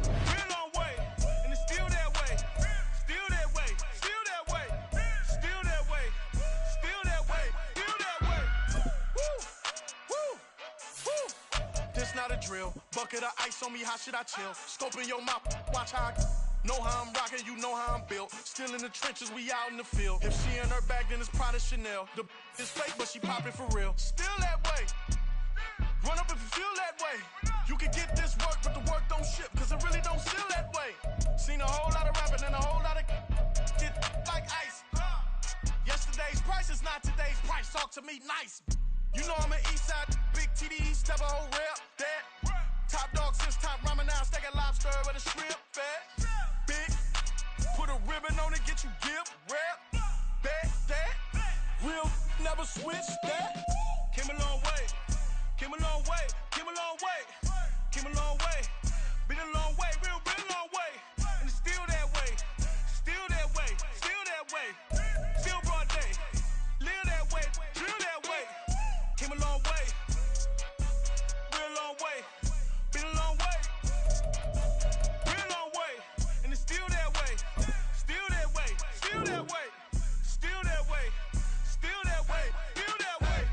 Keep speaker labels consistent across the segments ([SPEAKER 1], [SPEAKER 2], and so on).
[SPEAKER 1] Been a long way, and it's still that way. Still that way, still that way. Still that way, still that way, still that way. Woo, woo, woo. This not a drill. Bucket of ice on me, how should I chill? Scope in your mouth, watch how I know how I'm rocking, you know how I'm built. Still in the trenches, we out in the field. If she in her bag, then it's Prada Chanel. The is fake, but she popping for real. Still that way. Run up if you feel that way. You can get this work, but the work don't ship, cause it really don't feel that way. Seen a whole lot of rapping and a whole lot of get like ice. Yesterday's price is not today's price. Talk to me nice. You know I'm an east side, big TDE, step a whole rep, that. Top dog since top ramen now, steak and lobster with a shrimp, fat. Big, put a ribbon on it, get you give, rap, bet, that. Real, never switch, that. Came a long way, came a long way, came a long way, came a long way. Been a long way, real, been a long way. And it's still that way, still that way, still that way. Still broad day, live that way, drill that way. Came a long way, real long way. Been a long way, been a long way. And it's still that way, still that way, still that way. Still that way, still that way, still that way.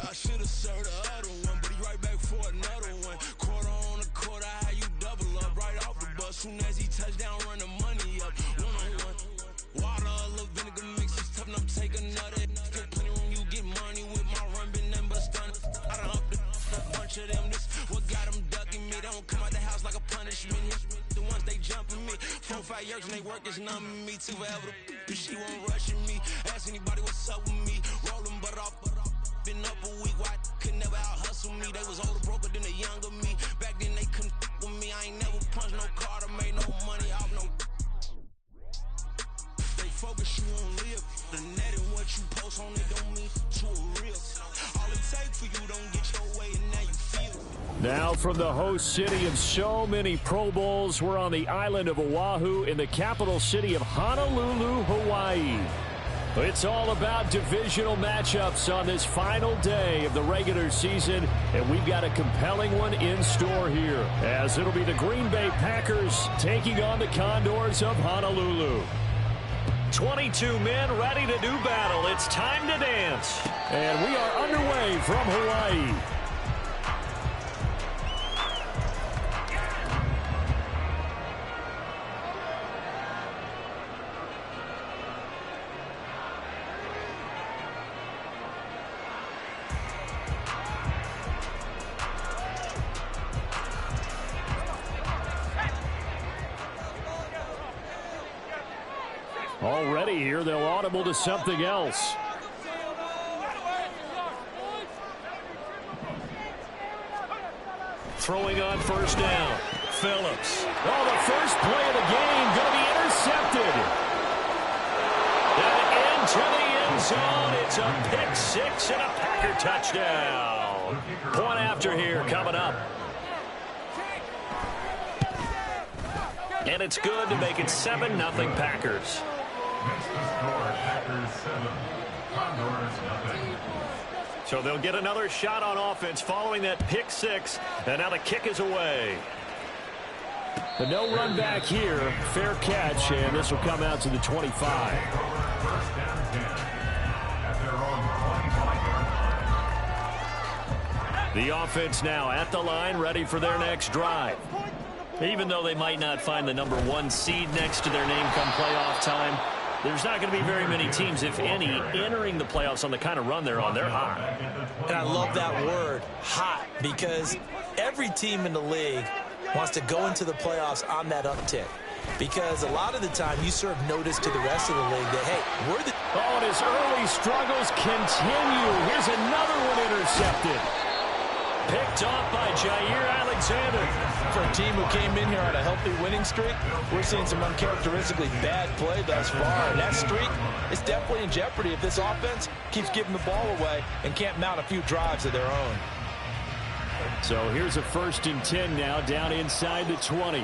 [SPEAKER 2] I should have served the other one, but he right back for another one. Quarter on a quarter, how you double up right off the bus. Soon as he touch down, run the money up. One on one. Water, a little vinegar mix, it's tough enough to take another. Get plenty room, you get money with my run, been nothing but stun. I done up a bunch of them. This what got them ducking me. They don't come out the house like a punishment. The ones they jumping me. 4-5 years and they work is numbing me. Too forever the she won't rushing me. Ask anybody what's up with me. Rolling but off. Been up a week, why could never out hustle me? They was older, broker than the younger me. Back then they couldn't with me. I ain't never punched no card or made no money off no. They focus you on live. The net and what you post on it don't mean to a real. All it takes for you don't get your way and now you feel.
[SPEAKER 3] Now from the host city of so many Pro Bowls, we're on the island of Oahu in the capital city of Honolulu, Hawaii. It's all about divisional matchups on this final day of the regular season, and we've got a compelling one in store here, as it'll be the Green Bay Packers taking on the Condors of Honolulu. 22 men ready to do battle. It's time to dance, and we are underway from Hawaii. Already here, they'll audible to something else. Throwing on first down. Phillips. Oh, the first play of the game going to be intercepted. And into the end zone. It's a pick six and a Packer touchdown. Point after here coming up. And it's good to make it 7-0 Packers. So they'll get another shot on offense following that pick six, and now the kick is away. But no run back here. Fair catch, and this will come out to the 25. The offense now at the line, ready for their next drive. Even though they might not find the number 1 seed next to their name come playoff time, there's not going to be very many teams, if any, entering the playoffs on the kind of run they're on. They're hot.
[SPEAKER 4] And I love that word, hot, because every team in the league wants to go into the playoffs on that uptick. Because a lot of the time you serve notice to the rest of the league that, hey, we're the...
[SPEAKER 3] Oh, and his early struggles continue. Here's another one intercepted. Picked off by Jair Alexander.
[SPEAKER 4] For a team who came in here on a healthy winning streak, we're seeing some uncharacteristically bad play thus far. And that streak is definitely in jeopardy if this offense keeps giving the ball away and can't mount a few drives of their own.
[SPEAKER 3] So here's a 1st and 10 now, down inside the 20.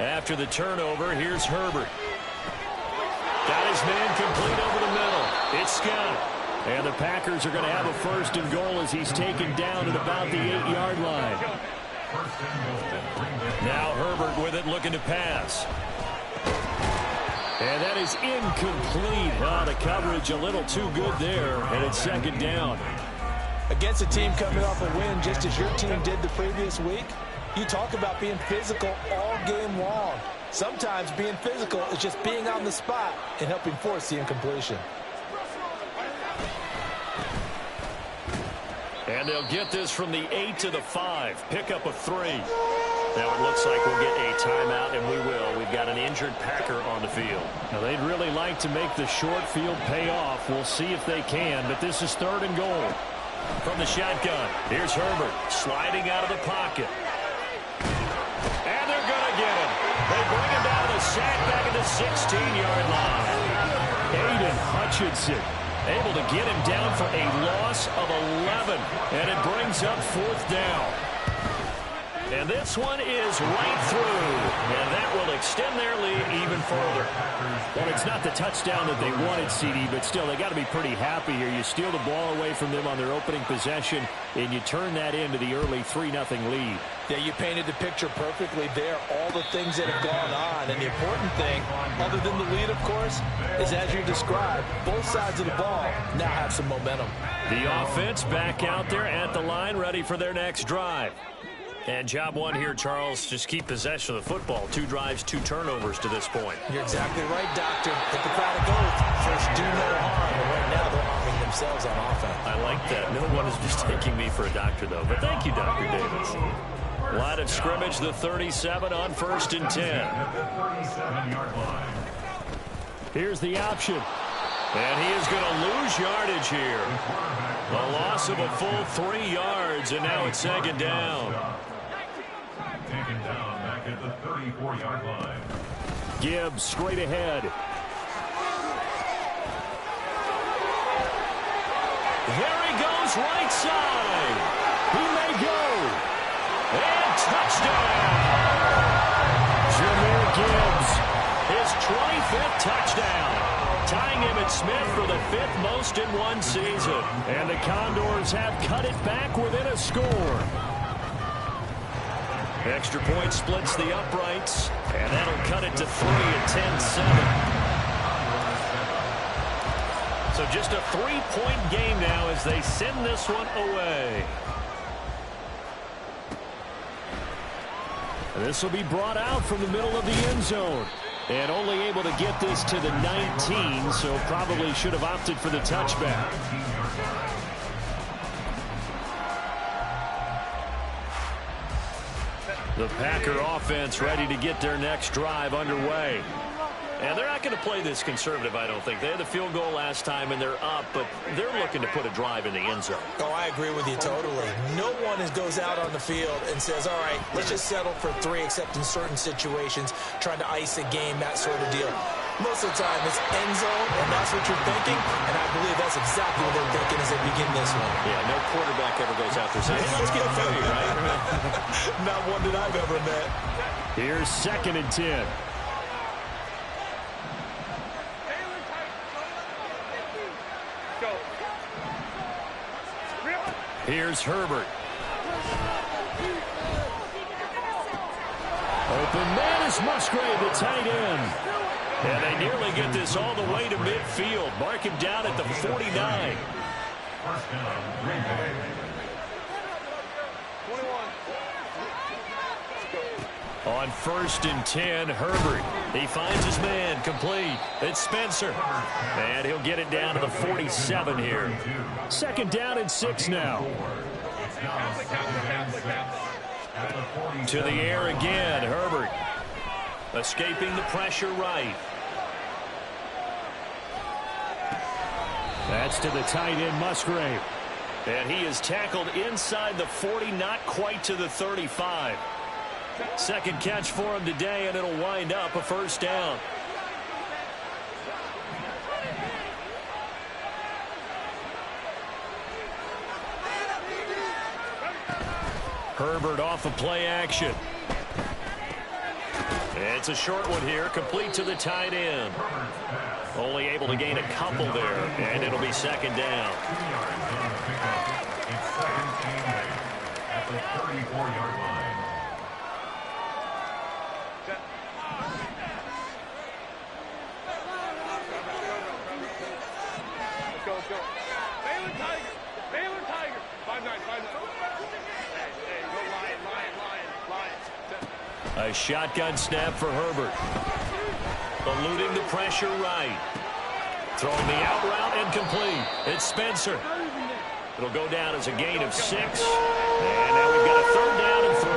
[SPEAKER 3] After the turnover, here's Herbert. his man complete over the middle. It's Scott. And the Packers are going to have a first and goal as he's taken down at about the 8-yard line. Now Herbert with it, looking to pass. And that is incomplete. Oh, the coverage a little too good there, and it's second down.
[SPEAKER 4] Against a team coming off a win just as your team did the previous week, you talk about being physical all game long. Sometimes being physical is just being on the spot and helping force the incompletion.
[SPEAKER 3] And they'll get this from the 8 to the 5. Pick up a 3. Now it looks like we'll get a timeout, and we will. We've got an injured Packer on the field. Now they'd really like to make the short field pay off. We'll see if they can, but this is third and goal. From the shotgun, here's Herbert sliding out of the pocket. And they're going to get him. They bring him down to the sack back at the 16-yard line. Aiden Hutchinson able to get him down for a loss of 11. And it brings up fourth down. And this one is right through. And that will extend their lead even further. Well, it's not the touchdown that they wanted, CD, but still, they got to be pretty happy here. You steal the ball away from them on their opening possession, and you turn that into the early 3-0 lead.
[SPEAKER 4] Yeah, you painted the picture perfectly there, all the things that have gone on. And the important thing, other than the lead, of course, is as you described, both sides of the ball now have some momentum.
[SPEAKER 3] The offense back out there at the line, ready for their next drive. And job one here, Charles, just keep possession of the football. 2 drives, 2 turnovers to this point.
[SPEAKER 4] You're exactly right, Doctor. Hit the crowd of gold. First, do no harm. And right now, they're harming themselves on offense.
[SPEAKER 3] I like that. No one is just taking me for a doctor, though. But thank you, Dr. Davis. Line of scrimmage, the 37 on 1st and 10. Here's the option. And he is going to lose yardage here. A loss of a full 3 yards, and now it's second down.
[SPEAKER 5] Taken down back at the 34-yard line.
[SPEAKER 3] Gibbs straight ahead. There he goes, right side. He may go. And touchdown. Jahmyr Gibbs, his 25th touchdown. Tying him at Smith for the 5th most in one season. And the Condors have cut it back within a score. Extra point splits the uprights, and that'll cut it to 3 at 10-7. So just a 3-point game now as they send this one away. This will be brought out from the middle of the end zone. And only able to get this to the 19, so probably should have opted for the touchback. The Packer offense ready to get their next drive underway. And they're not going to play this conservative, I don't think. They had the field goal last time, and they're up, but they're looking to put a drive in the end zone.
[SPEAKER 4] Oh, I agree with you totally. No one goes out on the field and says, all right, let's just settle for 3, except in certain situations, trying to ice a game, that sort of deal. Most of the time, it's end zone, and that's what you're thinking, and I believe that's exactly what they're thinking as they begin this one.
[SPEAKER 3] Yeah, no quarterback ever goes out there saying, hey, let's get 30, right?
[SPEAKER 4] Not one that I've ever met.
[SPEAKER 3] Here's 2nd and 10. Here's Herbert. Open man is Musgrave, the tight end. And they nearly get this all the way to midfield. Mark him down at the 49.
[SPEAKER 5] First down, Green Bay.
[SPEAKER 3] On 1st and 10, Herbert. He finds his man, complete. It's Spencer. And he'll get it down to the 47 here. 2nd down and 6 now. To the air again, Herbert. Escaping the pressure right. That's to the tight end, Musgrave. And he is tackled inside the 40, not quite to the 35. Second catch for him today, and it'll wind up a first down. Herbert off of play action. It's a short one here, complete to the tight end. Only able to gain a couple there, and it'll be second down.
[SPEAKER 5] 2 yards on the pickup. It's second and 8 at the 34-yard line.
[SPEAKER 1] Let's go, let's go. Baylor Tiger. Baylor Tiger. 5'9", 5'9". Hey, go Lion.
[SPEAKER 3] A shotgun snap for Herbert. Eluding the pressure right. Throwing the out route and complete. It's Spencer. It'll go down as a gain of 6. And now we've got a third down and 3.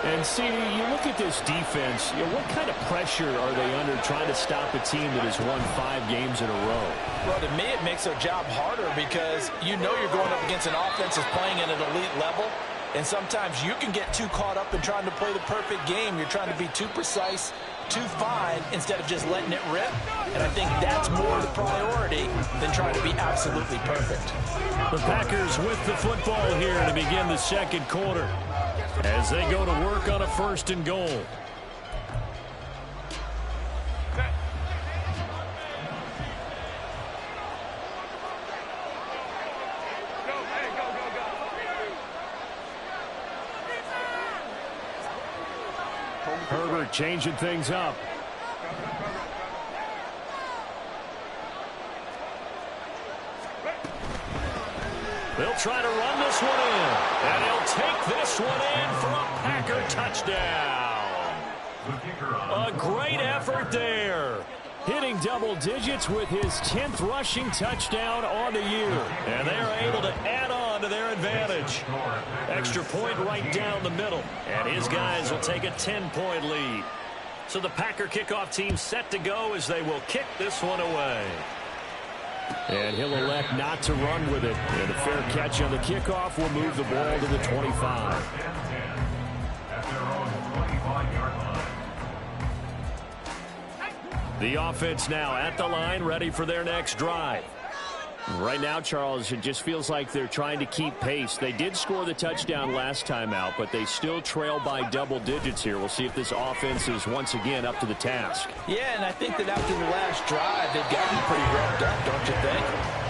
[SPEAKER 3] And see, you look at this defense, what kind of pressure are they under trying to stop a team that has won 5 games in a row?
[SPEAKER 4] Well, to me, it makes their job harder because you know you're going up against an offense that's playing at an elite level. And sometimes you can get too caught up in trying to play the perfect game. You're trying to be too precise, too fine, instead of just letting it rip. And I think that's more the priority than trying to be absolutely perfect.
[SPEAKER 3] The Packers with the football here to begin the second quarter as they go to work on a 1st and goal. Herbert changing things up. They'll try to run this one in. And he'll take this one in for a Packer touchdown. A great effort there. Hitting double digits with his 10th rushing touchdown on the year. And they are able to add on to their advantage. Extra point right down the middle. And his guys will take a 10-point lead. So the Packer kickoff team set to go as they will kick this one away. And he'll elect not to run with it. And a fair catch on the kickoff will move the ball to the 25.
[SPEAKER 5] At their own 25-yard line.
[SPEAKER 3] The offense now at the line, ready for their next drive. Right now, Charles, it just feels like they're trying to keep pace. They did score the touchdown last time out, but they still trail by double digits here. We'll see if this offense is once again up to the task.
[SPEAKER 4] Yeah, and I think that after the last drive, they've gotten pretty revved up, don't you think?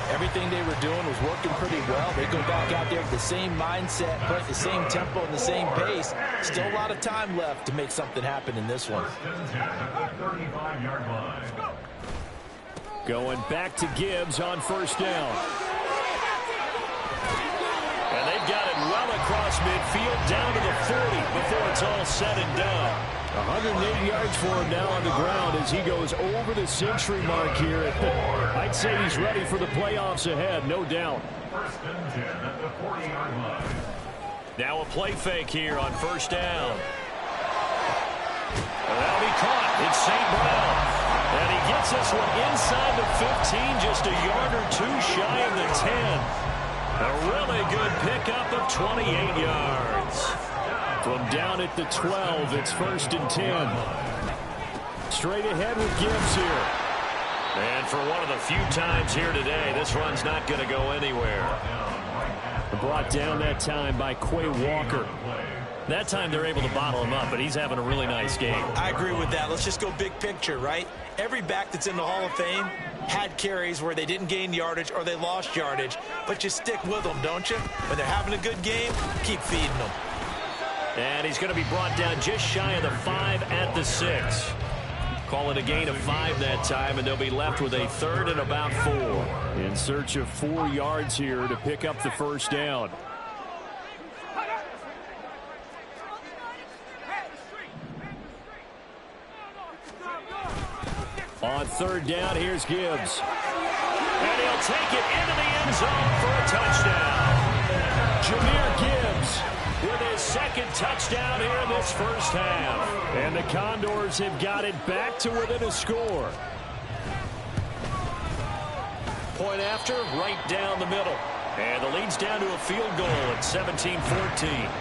[SPEAKER 4] Everything they were doing was working pretty well. They go back out there with the same mindset, play at the same tempo and the same pace. Still a lot of time left to make something happen in this one.
[SPEAKER 5] 35-yard line.
[SPEAKER 3] Going back to Gibbs on 1st down. And they've got it well across midfield down to the 40 before it's all said and done. 180 yards for him now on the ground as he goes over the century mark here. I'd say he's ready for the playoffs ahead, no doubt.
[SPEAKER 5] 1st and 10 at the 40-yard line.
[SPEAKER 3] Now a play fake here on 1st down. And that'll be caught. It's St. Brown. And he gets this one inside the 15, just a yard or 2 shy of the 10. A really good pickup of 28 yards. From down at the 12, it's 1st and 10. Straight ahead with Gibbs here. And for one of the few times here today, this run's not going to go anywhere. Brought down that time by Quay Walker. That time they're able to bottle him up, but he's having a really nice game.
[SPEAKER 4] I agree with that. Let's just go big picture, right? Every back that's in the Hall of Fame had carries where they didn't gain yardage or they lost yardage, but you stick with them, don't you? When they're having a good game, keep feeding them.
[SPEAKER 3] And he's going to be brought down just shy of the 5 at the 6. Call it a gain of 5 that time, and they'll be left with a 3rd and about 4. In search of 4 yards here to pick up the 1st down. On 3rd down, here's Gibbs. And he'll take it into the end zone for a touchdown. Jahmyr Gibbs with his 2nd touchdown here in this 1st half. And the Condors have got it back to within a score. Point after, right down the middle. And the lead's down to a field goal at 17-14.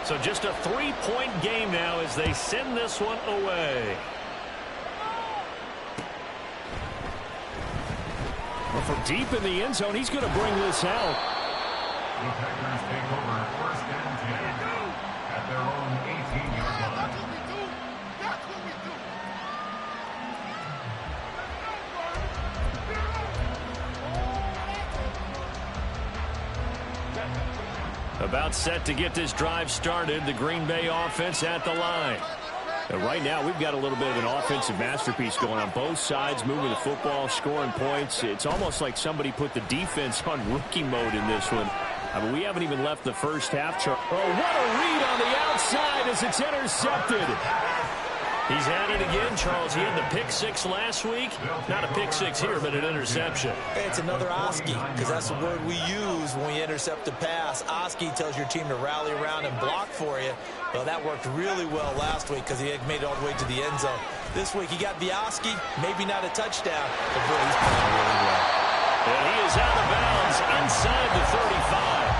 [SPEAKER 3] So just a 3-point game now as they send this one away. Well, from deep in the end zone, he's going to bring this out.
[SPEAKER 5] The Packers take over 1st and 10 at their own 18-yard line.
[SPEAKER 3] About set to get this drive started. The Green Bay offense at the line. And right now, we've got a little bit of an offensive masterpiece going on both sides, moving the football, scoring points. It's almost like somebody put the defense on rookie mode in this one. I mean, we haven't even left the first half. Oh, what a read on the outside as it's intercepted. He's at it again, Charles. He had the pick six last week. Not a pick six here, but an interception.
[SPEAKER 4] Hey, it's another Oski, because that's the word we use when we intercept a pass. Oski tells your team to rally around and block for you. Well, that worked really well last week because he had made it all the way to the end zone. This week, he got the Oski, maybe not a touchdown, but boy, he's playing really well.
[SPEAKER 3] And he is out of bounds inside the 35.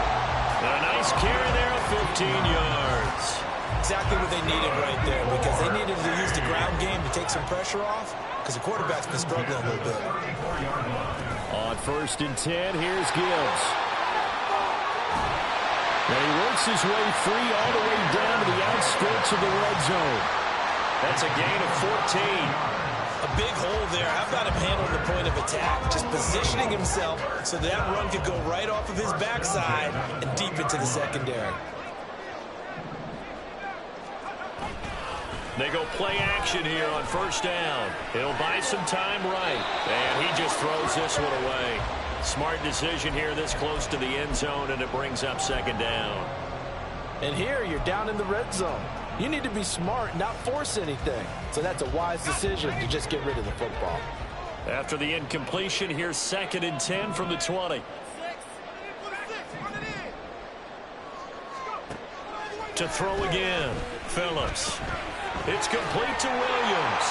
[SPEAKER 3] A nice carry there of 15 yards.
[SPEAKER 4] Exactly what they needed right there, because they needed to use the ground game to take some pressure off, because the quarterback's been struggling a little bit.
[SPEAKER 3] On 1st and 10, here's Gibbs. And he works his way free all the way down to the outskirts of the red zone. That's a gain of 14.
[SPEAKER 4] A big hole there. How about him handling the point of attack? Just positioning himself so that run could go right off of his backside and deep into the secondary.
[SPEAKER 3] They go play action here on 1st down. He'll buy some time right. And he just throws this one away. Smart decision here this close to the end zone, and it brings up 2nd down.
[SPEAKER 4] And here you're down in the red zone. You need to be smart, not force anything. So that's a wise decision to just get rid of the football.
[SPEAKER 3] After the incompletion, here's 2nd and 10 from the 20. To throw again, Phillips. It's complete to Williams.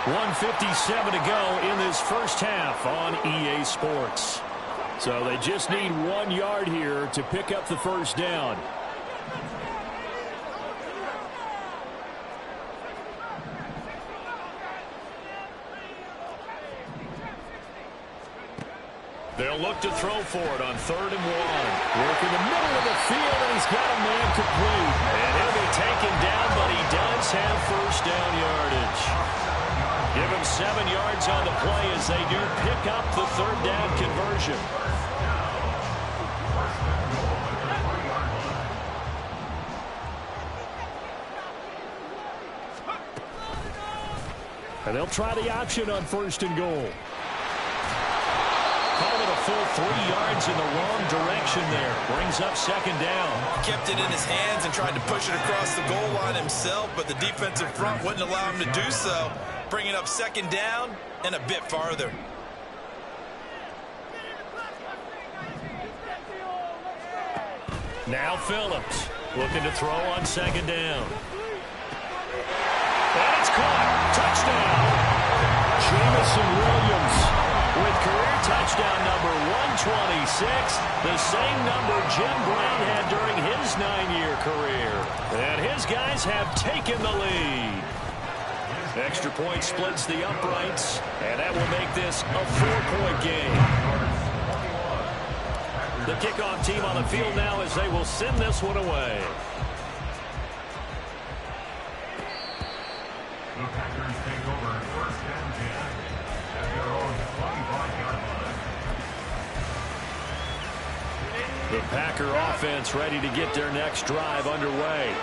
[SPEAKER 3] 1:57 to go in this first half on EA Sports. So they just need 1 yard here to pick up the 1st down. They'll look to throw for it on 3rd and 1. Work in the middle of the field, and he's got a man complete. And he'll be taken down, but he does have 1st down yardage. Give him 7 yards on the play as they do pick up the 3rd down conversion. And they'll try the option on 1st and goal. Call it a full 3 yards in the wrong direction there. Brings up 2nd down.
[SPEAKER 4] Kept it in his hands and tried to push it across the goal line himself, but the defensive front wouldn't allow him to do so. Bringing up 2nd down and a bit farther.
[SPEAKER 3] Now Phillips looking to throw on 2nd down. And it's caught. Touchdown. Jamison Williams with career touchdown number 126, the same number Jim Brown had during his 9-year career. And his guys have taken the lead. Extra point splits the uprights, and that will make this a 4-point game. The kickoff team on the field now as they will send this one away.
[SPEAKER 5] The Packers take over 1st and 10 at their own 25-yard line.
[SPEAKER 3] The Packer offense ready to get their next drive underway.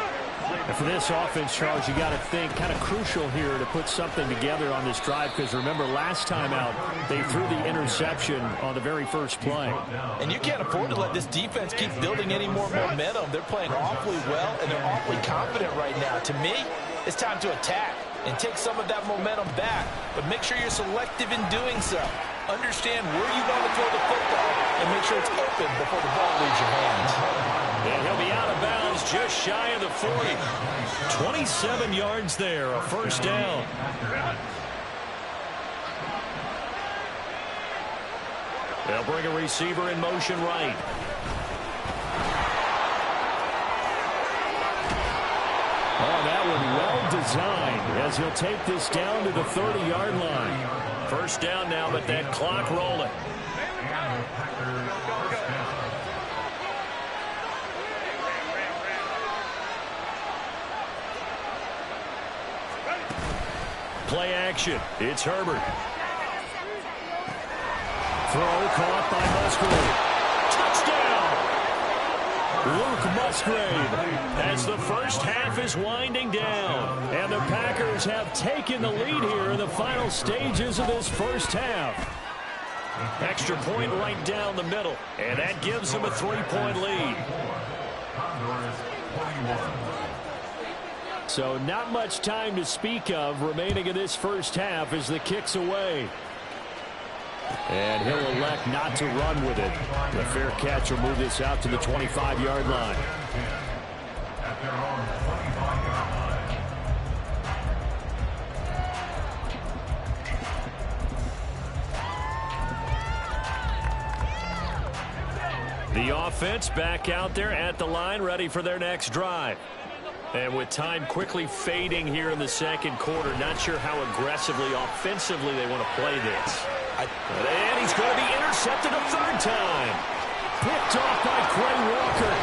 [SPEAKER 3] And for this offense, Charles, you got to think kind of crucial here to put something together on this drive, because remember last time out they threw the interception on the very first play.
[SPEAKER 4] And you can't afford to let this defense keep building any more momentum. They're playing awfully well, and they're awfully confident right now. To me, it's time to attack and take some of that momentum back, but make sure you're selective in doing so. Understand where you want to throw the football and make sure it's open before the ball leaves your hands.
[SPEAKER 3] And he'll be out of bounds just shy of the 40. 27 yards there, a 1st down. They'll bring a receiver in motion right. Oh, that one well designed as he'll take this down to the 30-yard line. 1st down now, but that clock rolling. Play action. It's Herbert. Throw caught by Musgrave. Touchdown! Luke Musgrave, as the first half is winding down. And the Packers have taken the lead here in the final stages of this first half. Extra point right down the middle, and that gives them a 3-point lead. So not much time to speak of remaining in this first half as the kick's away. And he'll elect not to run with it. The fair catch will move this out to the 25-yard line.
[SPEAKER 5] At their own 25-yard line.
[SPEAKER 3] The offense back out there at the line, ready for their next drive. And with time quickly fading here in the second quarter, not sure how aggressively, offensively they want to play this. And he's going to be intercepted a third time. Picked off by Quay Walker.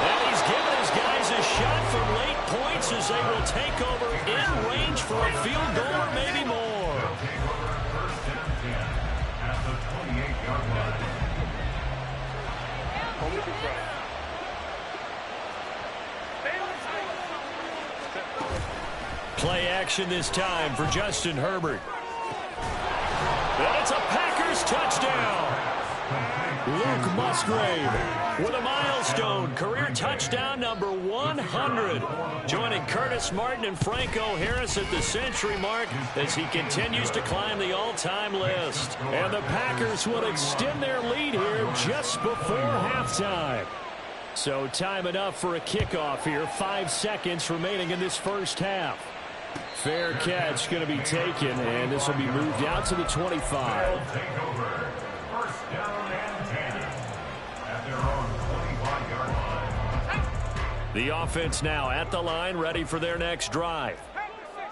[SPEAKER 3] And he's given his guys a shot for late points as they will take over in range for a field goal or maybe more.
[SPEAKER 5] Take over first and 10 at the 28-yard line.
[SPEAKER 3] Play action this time for Justin Herbert. And it's a Packers touchdown. Luke Musgrave with a milestone career touchdown number 100. Joining Curtis Martin and Franco Harris at the century mark as he continues to climb the all-time list. And the Packers will extend their lead here just before halftime. So time enough for a kickoff here. 5 seconds remaining in this first half. Fair catch going to be taken, and this will be moved out to the 25.
[SPEAKER 5] They'll take over first down and 10 at their own 25-yard line.
[SPEAKER 3] The offense now at the line, ready for their next drive.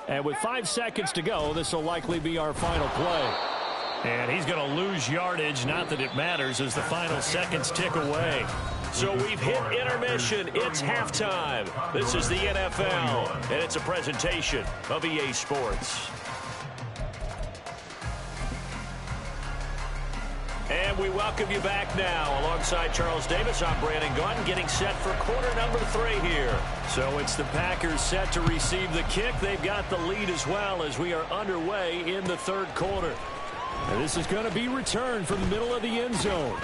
[SPEAKER 3] And with 5 seconds to go, this will likely be our final play. And he's going to lose yardage, not that it matters, as the final seconds tick away. So we've hit intermission. It's halftime. This is the NFL, and it's a presentation of EA Sports. And we welcome you back now. Alongside Charles Davis, I'm Brandon Gaudin, getting set for quarter number 3 here. So it's the Packers set to receive the kick. They've got the lead as well as we are underway in the third quarter. And this is going to be returned from the middle of the end zone.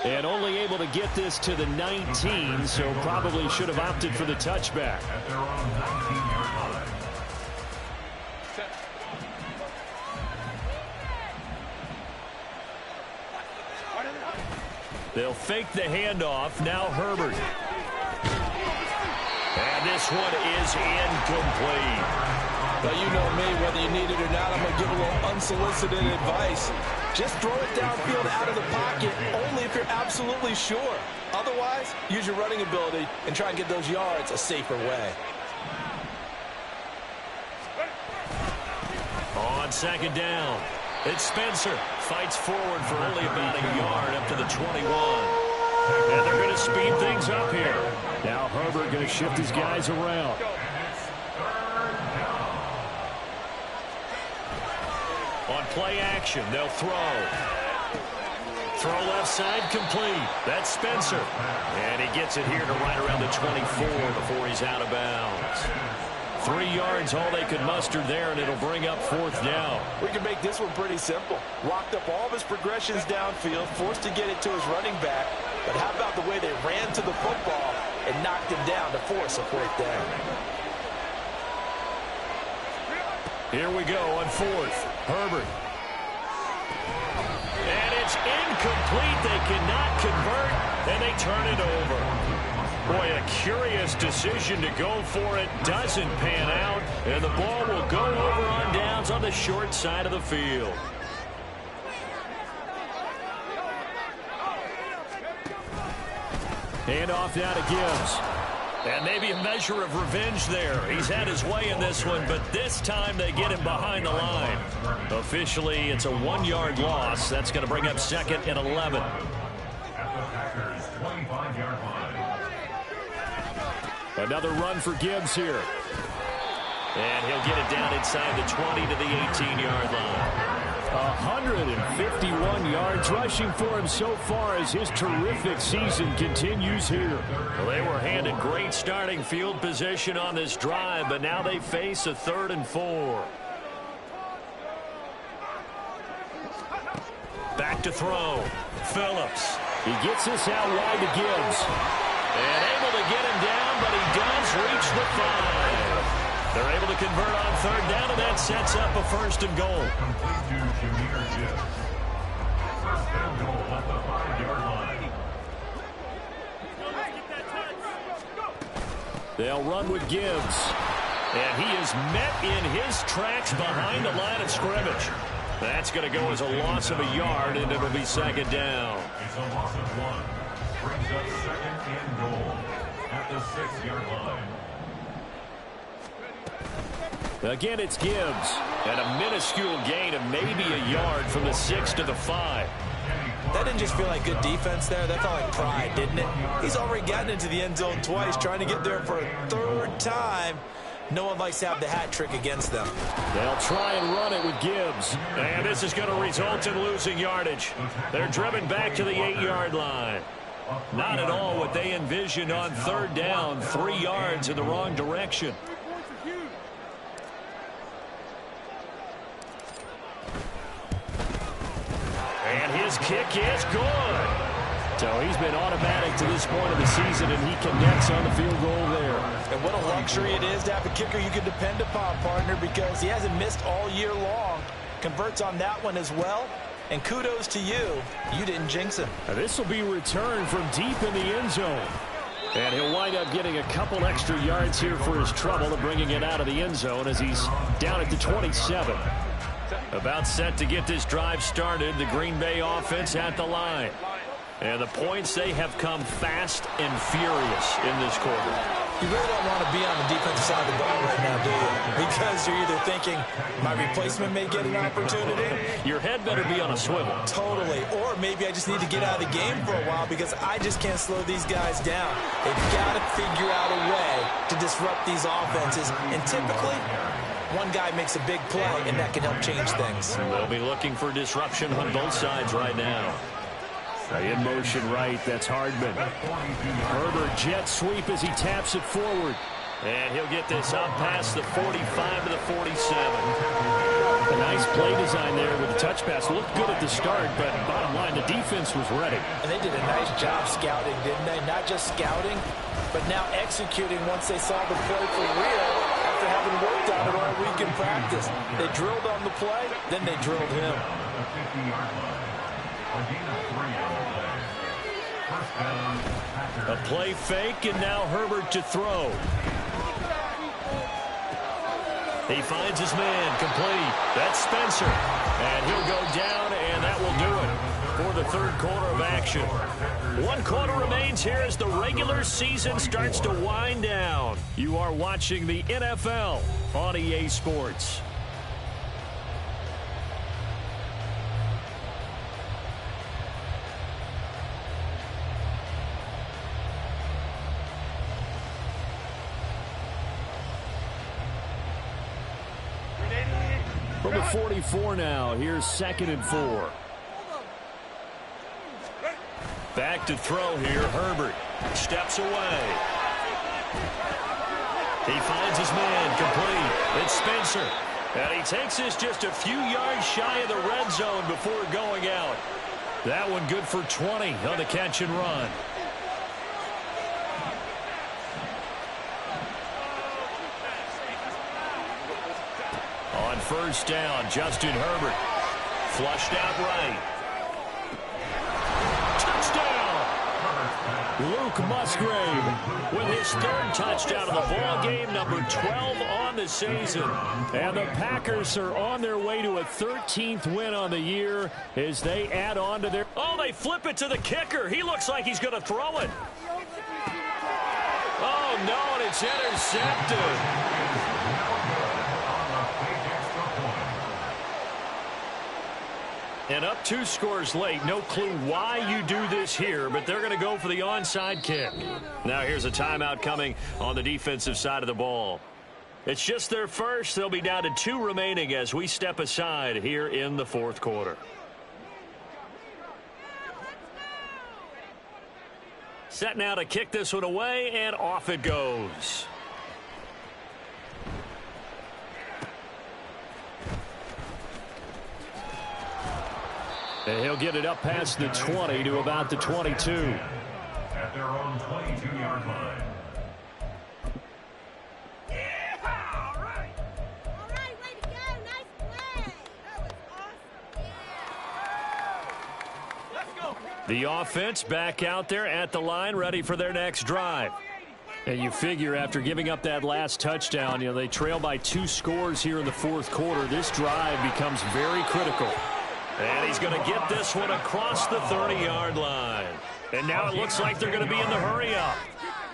[SPEAKER 3] And only able to get this to the 19, so probably should have opted for the touchback.
[SPEAKER 5] At their own 19-yard line.
[SPEAKER 3] They'll fake the handoff. Now Herbert. And this one is incomplete.
[SPEAKER 4] Well, you know me, whether you need it or not, I'm going to give a little unsolicited advice. Just throw it downfield out of the pocket, only if you're absolutely sure. Otherwise, use your running ability and try and get those yards a safer way.
[SPEAKER 3] On second down, it's Spencer. Fights forward for only about a yard up to the 21. And they're going to speed things up here. Now Herbert going to shift his guys around. On play action, they'll throw. Throw left side complete. That's Spencer. And he gets it here to right around the 24 before he's out of bounds. 3 yards, all they could muster there, and it'll bring up fourth down.
[SPEAKER 4] We can make this one pretty simple. Walked up all of his progressions downfield, forced to get it to his running back. But how about the way they ran to the football and knocked him down to force a fourth down?
[SPEAKER 3] Here we go on fourth. Herbert. And it's incomplete. They cannot convert, and they turn it over. Boy, a curious decision to go for it. Doesn't pan out, and the ball will go over on downs on the short side of the field. Hand off now to Gibbs. And maybe a measure of revenge there. He's had his way in this one, but this time they get him behind the line. Officially, it's a 1-yard loss. That's going to bring up second and 11.
[SPEAKER 5] At the Packers' 25-yard line.
[SPEAKER 3] Another run for Gibbs here. And he'll get it down inside the 20 to the 18-yard line. 151 yards rushing for him so far as his terrific season continues here. Well, they were handed great starting field position on this drive, but now they face a 3rd and 4. Back to throw. Phillips. He gets this out wide to Gibbs. And able to get him down, but he does reach the 5. They're able to convert on 3rd down, and that sets up a 1st and goal.
[SPEAKER 5] Complete to Jameer Gibbs. 1st and goal at the 5-yard line.
[SPEAKER 3] They'll run with Gibbs. And he is met in his tracks behind the line of scrimmage. That's going to go as a loss of a yard, and it'll be 2nd down.
[SPEAKER 5] It's a loss of 1. Brings up 2nd and goal at the 6-yard line.
[SPEAKER 3] Again, it's Gibbs. And a minuscule gain of maybe a yard from the 6 to the 5.
[SPEAKER 4] That didn't just feel like good defense there. That felt like pride, didn't it? He's already gotten into the end zone twice, trying to get there for a 3rd time. No one likes to have the hat trick against them.
[SPEAKER 3] They'll try and run it with Gibbs. And this is going to result in losing yardage. They're driven back to the 8-yard line. Not at all what they envisioned on 3rd down. 3 yards in the wrong direction. And his kick is good. So he's been automatic to this point of the season, and he connects on the field goal there.
[SPEAKER 4] And what a luxury it is to have a kicker you can depend upon, partner, because he hasn't missed all year long. Converts on that one as well. And kudos to you. You didn't jinx him.
[SPEAKER 3] Now this will be returned from deep in the end zone. And he'll wind up getting a couple extra yards here for his trouble of bringing it out of the end zone as he's down at the 27. About set to get this drive started, the Green Bay offense at the line. And the points, they have come fast and furious in this quarter.
[SPEAKER 4] You really don't want to be on the defensive side of the ball right now, do you? Because you're either thinking, my replacement may get an opportunity.
[SPEAKER 3] Your head better be on a swivel.
[SPEAKER 4] Totally. Or maybe I just need to get out of the game for a while because I just can't slow these guys down. They've got to figure out a way to disrupt these offenses. And typically, one guy makes a big play, and that can help change things.
[SPEAKER 3] They'll be looking for disruption on both sides right now. In motion right, that's Hardman. Herbert jet sweep as he taps it forward. And he'll get this up past the 45 to the 47. A nice play design there with the touch pass. Looked good at the start, but bottom line, the defense was ready.
[SPEAKER 4] And they did a nice job scouting, didn't they? Not just scouting, but now executing once they saw the play for real after having worked on it all week in practice. They drilled on the play, then they drilled him.
[SPEAKER 3] A play fake, and now Herbert to throw. He finds his man, complete. That's Spencer. And he'll go down, and that will do it for the 3rd quarter of action. 1 quarter remains here as the regular season starts to wind down. You are watching the NFL on EA Sports. From the 44 now, here's 2nd and 4. Back to throw here, Herbert steps away. He finds his man, complete. It's Spencer. And he takes this just a few yards shy of the red zone before going out. That one good for 20 on the catch and run. On 1st down, Justin Herbert. Flushed out right. Touchdown! Luke Musgrave with his 3rd touchdown of the ball game, number 12 on the season. And the Packers are on their way to a 13th win on the year as they add on to their... Oh, they flip it to the kicker. He looks like he's going to throw it. Oh, no, and it's intercepted. And up 2 scores late. No clue why you do this here, but they're going to go for the onside kick. Now here's a timeout coming on the defensive side of the ball. It's just their first. They'll be down to 2 remaining as we step aside here in the fourth quarter. Set now to kick this one away, and off it goes. And he'll get it up past the 20 to about the 22.
[SPEAKER 5] At their own 22-yard line.
[SPEAKER 3] The offense back out there at the line, ready for their next drive. And you figure after giving up that last touchdown, they trail by 2 scores here in the fourth quarter. This drive becomes very critical. And he's going to get this one across the 30-yard line. And now it looks like they're going to be in the hurry-up.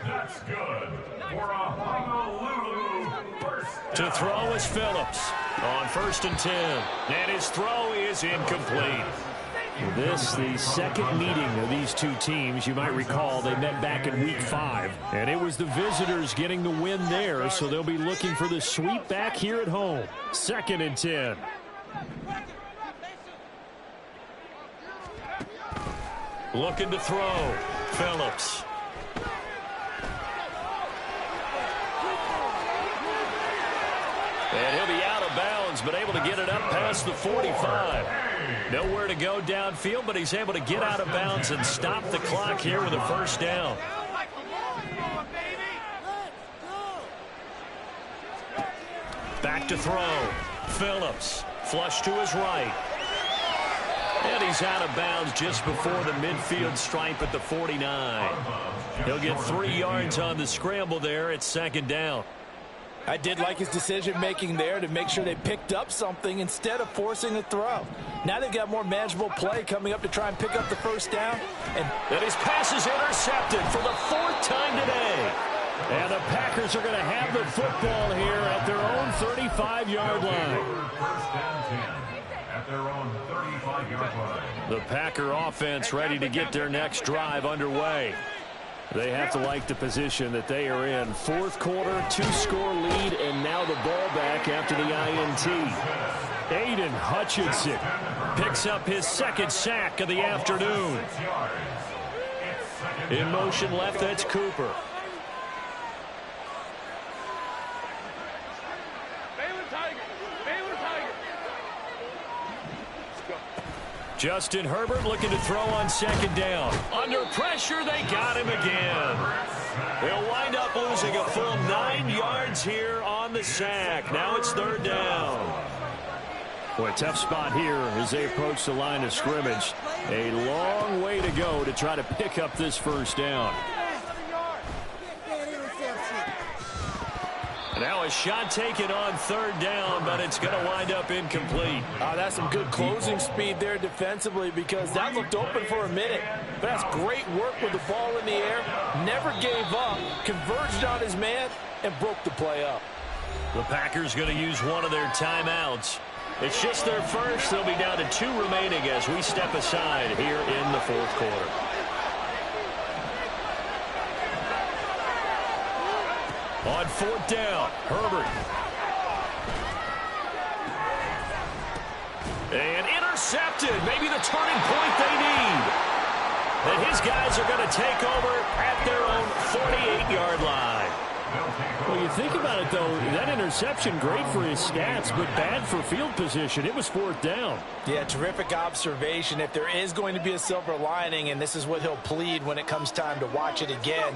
[SPEAKER 5] That's good for a Honolulu first down.
[SPEAKER 3] To throw is Phillips on 1st and 10. And his throw is incomplete. This, the second meeting of these two teams. You might recall they met back in week 5. And it was the visitors getting the win there, so they'll be looking for the sweep back here at home. 2nd and 10. Looking to throw. Phillips. And he'll be out of bounds, but able to get it up past the 45. Nowhere to go downfield, but he's able to get out of bounds and stop the clock here with a first down. Back to throw. Phillips. Flush to his right. And he's out of bounds just before the midfield stripe at the 49. He'll get 3 yards on the scramble there. It's 2nd down.
[SPEAKER 4] I did like his decision-making there to make sure they picked up something instead of forcing a throw. Now they've got more manageable play coming up to try and pick up the first down. And
[SPEAKER 3] his pass is intercepted for the 4th time today. And the Packers are going to have the football here at their own 35-yard line.
[SPEAKER 5] First down 10 at their own 35-yard line.
[SPEAKER 3] The Packer offense ready to get their next drive underway. They have to like the position that they are in. 4th quarter, 2-score lead, and now the ball back after the INT. Aiden Hutchinson picks up his 2nd sack of the afternoon. In motion left, that's Cooper. Justin Herbert looking to throw on 2nd down. Under pressure, they got him again. They'll wind up losing a full 9 yards here on the sack. Now it's 3rd down. Boy, tough spot here as they approach the line of scrimmage. A long way to go to try to pick up this first down. Now a shot taken on 3rd down, but it's going to wind up incomplete.
[SPEAKER 4] That's some good closing speed there defensively because that looked open for a minute. But that's great work with the ball in the air. Never gave up, converged on his man, and broke the play up.
[SPEAKER 3] The Packers going to use one of their timeouts. It's just their first. They'll be down to 2 remaining as we step aside here in the 4th quarter. On 4th down, Herbert. And intercepted. Maybe the turning point they need. And his guys are going to take over at their own 48-yard line. Well, you think about it, though, that interception, great for his stats, but bad for field position. It was 4th down.
[SPEAKER 4] Yeah, terrific observation. If there is going to be a silver lining, and this is what he'll plead when it comes time to watch it again,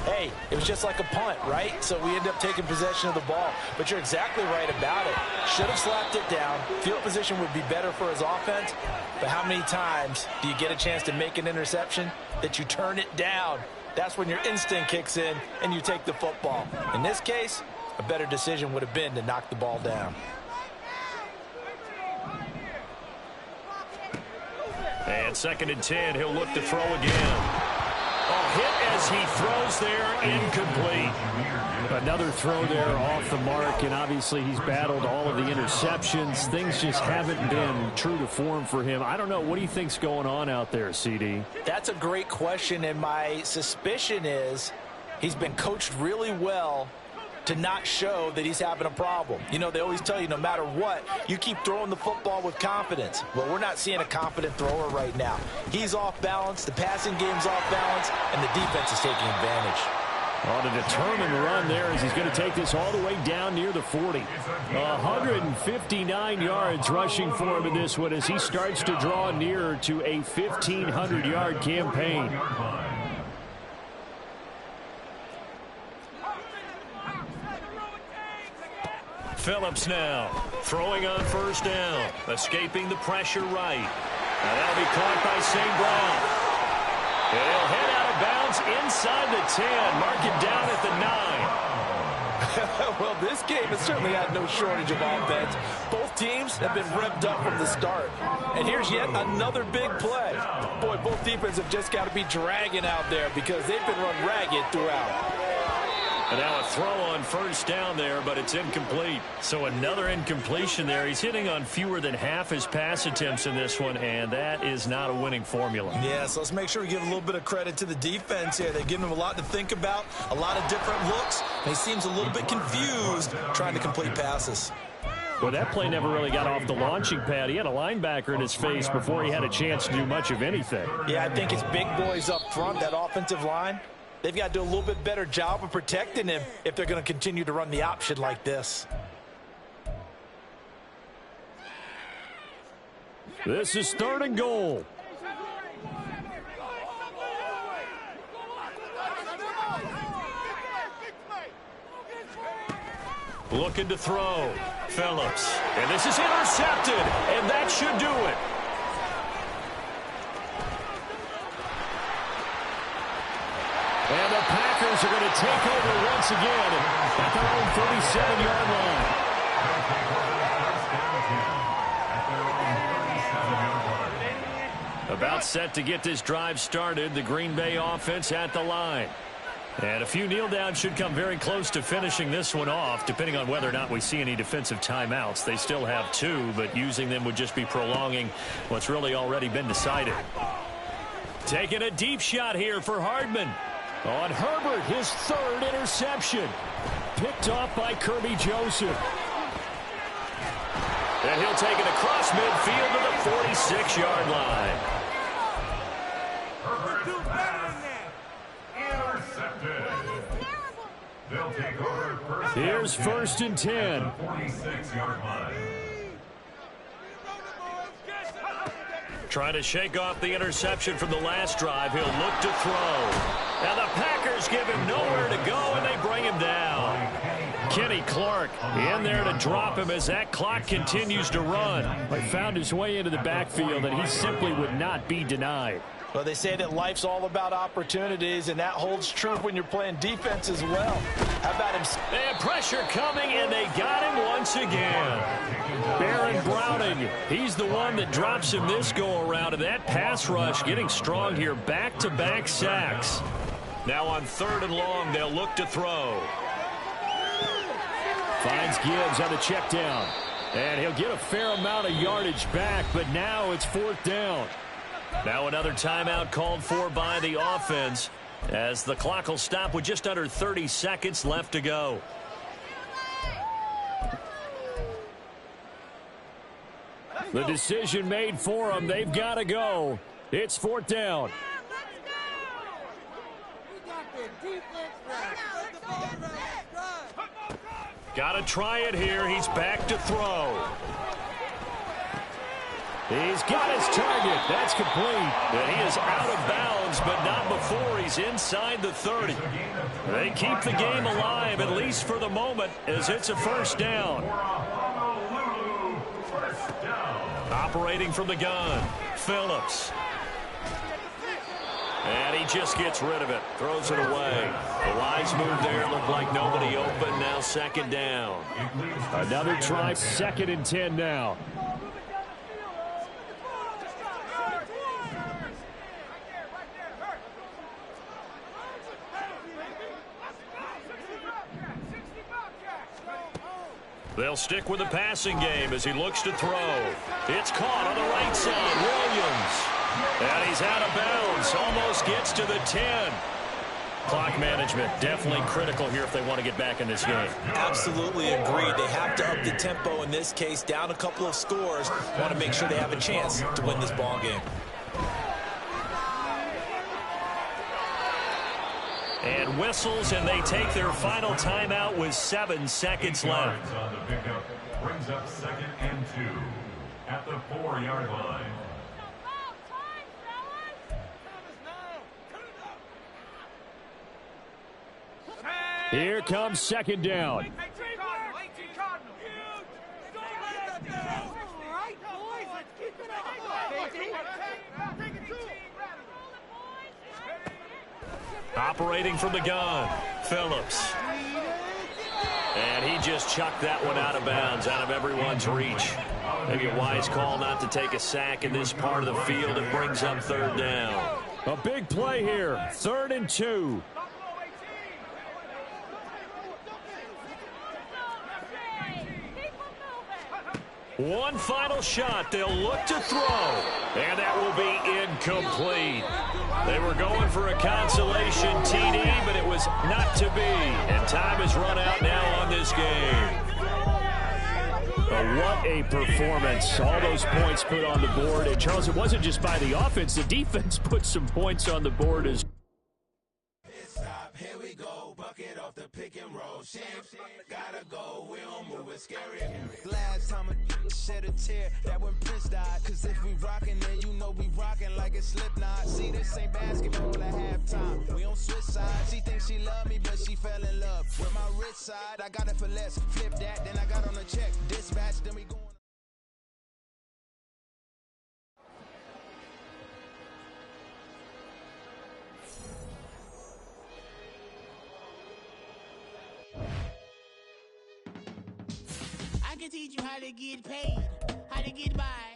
[SPEAKER 4] hey, it was just like a punt, right? So we end up taking possession of the ball. But you're exactly right about it. Should have slapped it down. Field position would be better for his offense. But how many times do you get a chance to make an interception that you turn it down? That's when your instinct kicks in and you take the football. In this case, a better decision would have been to knock the ball down.
[SPEAKER 3] And 2nd and 10, he'll look to throw again. Hit as he throws there, incomplete. Another throw there off the mark, and obviously he's battled all of the interceptions. Things just haven't been true to form for him. I don't know. What do you think's going on out there, CD?
[SPEAKER 4] That's a great question, and my suspicion is he's been coached really well to not show that he's having a problem. You know, they always tell you no matter what, you keep throwing the football with confidence. Well, we're not seeing a confident thrower right now. He's off balance, the passing game's off balance, and the defense is taking advantage.
[SPEAKER 3] On a determined run there as he's going to take this all the way down near the 40. 159 yards rushing for him in this one as he starts to draw nearer to a 1,500-yard campaign. Phillips now throwing on first down, escaping the pressure right. Now that'll be caught by St. Brown. He'll head out of bounds inside the 10, mark it down at the 9.
[SPEAKER 4] Well, this game has certainly had no shortage of offense. Both teams have been revved up from the start. And here's yet another big play. Boy, both defenses have just got to be dragging out there because they've been run ragged throughout.
[SPEAKER 3] And now a throw on first down there, but it's incomplete. So another incompletion there. He's hitting on fewer than half his pass attempts in this one, and that is not a winning formula.
[SPEAKER 4] Yeah, so let's make sure we give a little bit of credit to the defense here. They've given him a lot to think about, a lot of different looks, and he seems a little bit confused trying to complete passes.
[SPEAKER 3] Well, that play never really got off the launching pad. He had a linebacker in his face before he had a chance to do much of anything.
[SPEAKER 4] Yeah, I think it's big boys up front, that offensive line. They've got to do a little bit better job of protecting him if they're going to continue to run the option like this.
[SPEAKER 3] This is 3rd and goal. Looking to throw. Phillips. And this is intercepted. And that should do it. And the Packers are going to take over once again at their own 37-yard line. About set to get this drive started. The Green Bay offense at the line. And a few kneel downs should come very close to finishing this one off, depending on whether or not we see any defensive timeouts. They still have 2, but using them would just be prolonging what's really already been decided. Taking a deep shot here for Hardman. On Herbert, his 3rd interception. Picked off by Kirby Joseph. And he'll take it across midfield to the 46-yard line.
[SPEAKER 5] Intercepted. They'll take over first.
[SPEAKER 3] Here's 1st and 10.
[SPEAKER 5] 46-yard line.
[SPEAKER 3] Trying to shake off the interception from the last drive. He'll look to throw. Now the Packers give him nowhere to go, and they bring him down. Kenny Clark in there to drop him as that clock continues to run. He found his way into the backfield, and he simply would not be denied.
[SPEAKER 4] Well, they say that life's all about opportunities, and that holds true when you're playing defense as well. How about him?
[SPEAKER 3] They have pressure coming, and they got him once again. Baron Browning, he's the one that drops him this go-around, and that pass rush getting strong here. Back-to-back sacks. Now on 3rd and long, they'll look to throw. Finds Gibbs on the check down. And he'll get a fair amount of yardage back, but now it's 4th down. Now another timeout called for by the offense as the clock will stop with just under 30 seconds left to go. The decision made for them. They've got to go. It's 4th down. Got to try it here. He's back to throw. He's got his target. That's complete. And he is out of bounds, but not before he's inside the 30. They keep the game alive, at least for the moment, as it's a 1st down. Operating from the gun, Phillips. And he just gets rid of it, throws it away. The wise move there, looked like nobody open. Now 2nd down. Another try, 2nd and 10 now. They'll stick with the passing game as he looks to throw. It's caught on the right side. Williams. And he's out of bounds. Almost gets to the 10. Clock management, definitely critical here if they want to get back in this game.
[SPEAKER 4] Absolutely agreed. They have to up the tempo in this case, down a couple of scores. Want to make sure they have a chance to win this ball game.
[SPEAKER 3] And whistles, and they take their final timeout with 7 seconds left.
[SPEAKER 5] On the pickup brings up 2nd and 2 at the 4-yard line.
[SPEAKER 3] Here comes 2nd down. Operating from the gun, Phillips. And he just chucked that one out of bounds, out of everyone's reach. Maybe a wise call not to take a sack in this part of the field. It brings up 3rd down. A big play here, 3rd and 2. One final shot. They'll look to throw. And that will be incomplete. They were going for a consolation TD, but it was not to be. And time has run out now on this game. But what a performance. All those points put on the board. And, Charles, it wasn't just by the offense. The defense put some points on the board as
[SPEAKER 2] Here we go, bucket off the pick and roll. Gotta go, we don't move it scary. Last time a shed a tear, that when Prince died. Cause if we rockin', then you know we rockin' like it's Slipknot. See, this ain't basketball at halftime. We on switch sides. She thinks she love me, but she fell in love with my rich side. I got it for less. Flip that, then I got on a check. Dispatch, then we going.
[SPEAKER 6] I can teach you how to get paid, how to get by.